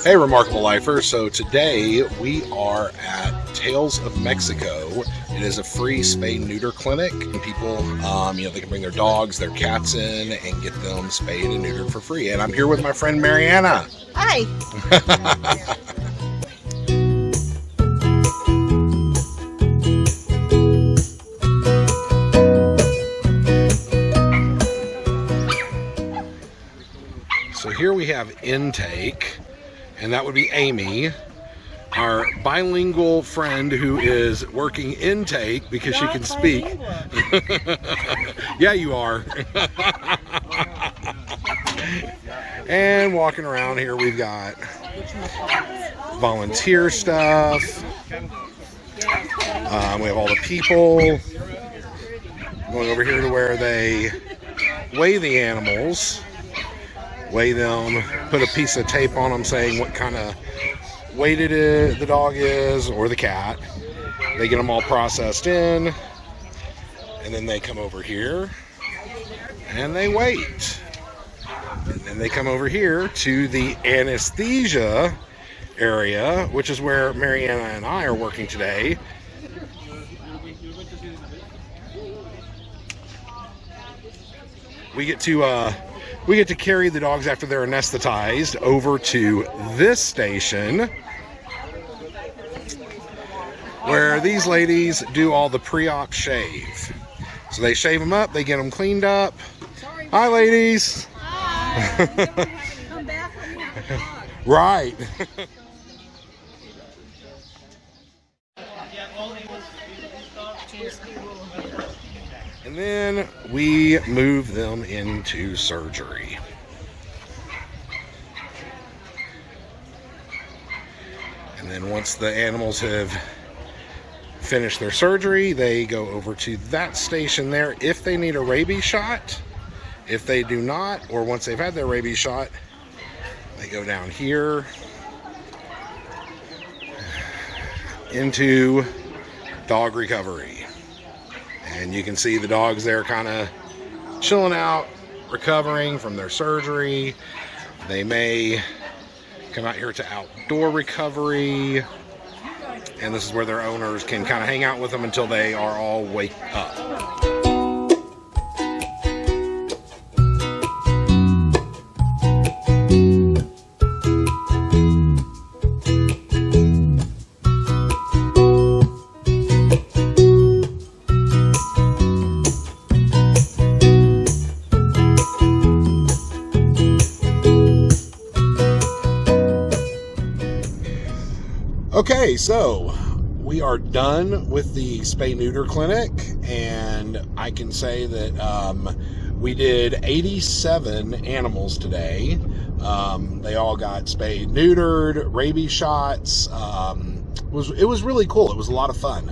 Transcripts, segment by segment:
Hey, Remarkable Lifers. So today we are at Tales of Mexico. It is a free spay neuter clinic, and people, they can bring their dogs, their cats in and get them spayed and neutered for free. And I'm here with my friend Mariana. Hi. So here we have intake, and that would be Amy, our bilingual friend who is working intake because she can speak. Yeah, you are. And walking around here, we've got volunteer stuff. We have all the people going over here to where they weigh the animals. Weigh them, put a piece of tape on them saying what kind of weight the dog is, or the cat. They get them all processed in, and then they come over here and they wait. And then they come over here to the anesthesia area, which is where Mariana and I are working today. We get to carry the dogs after they're anesthetized over to this station where these ladies do all the pre-op shave. So they shave them up, they get them cleaned up. Sorry. Hi, ladies. Hi. Come back when you have a dog. Right. And then we move them into surgery. And then once the animals have finished their surgery, they go over to that station there if they need a rabies shot. If they do not, or once they've had their rabies shot, they go down here into dog recovery. And you can see the dogs there kind of chilling out, recovering from their surgery. They may come out here to outdoor recovery. And this is where their owners can kind of hang out with them until they are all wake up. Okay, so we are done with the spay neuter clinic, and I can say that we did 87 animals today. They all got spayed, neutered, rabies shots. It was really cool. It was a lot of fun.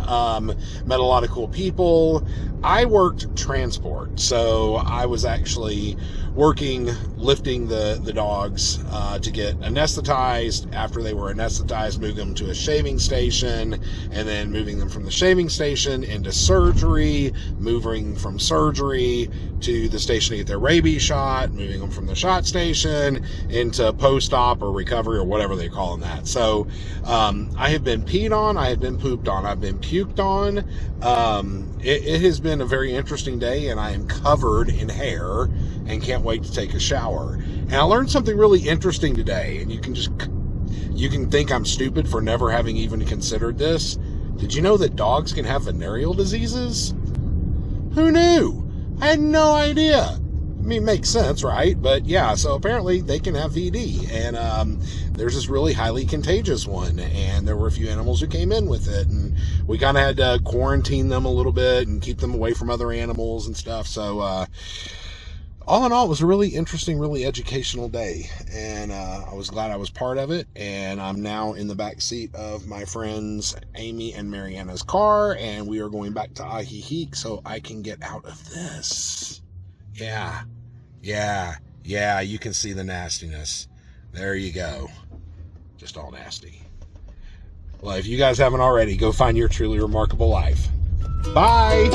Met a lot of cool people. I worked transport, so I was actually lifting the dogs to get anesthetized. After they were anesthetized, moving them to a shaving station, and then moving them from the shaving station into surgery, moving from surgery to the station to get their rabies shot, moving them from the shot station into post-op or recovery or whatever they call that. So I have been peed on, I have been pooped on, I've been puked on. It has been a very interesting day, and I am covered in hair and can't wait to take a shower. And I learned something really interesting today, and you can think I'm stupid for never having even considered this. Did you know that dogs can have venereal diseases? Who knew? I had no idea. I mean, it makes sense, right? But yeah, so apparently they can have VD, and there's this really highly contagious one, and there were a few animals who came in with it, and we kind of had to quarantine them a little bit and keep them away from other animals and stuff. So all in all, it was a really interesting, really educational day, and I was glad I was part of it. And I'm now in the back seat of my friends Amy and Mariana's car, and we are going back to Ajijic so I can get out of this. Yeah, you can see the nastiness. There you go. Just all nasty. Well, if you guys haven't already, go find your truly remarkable life. Bye!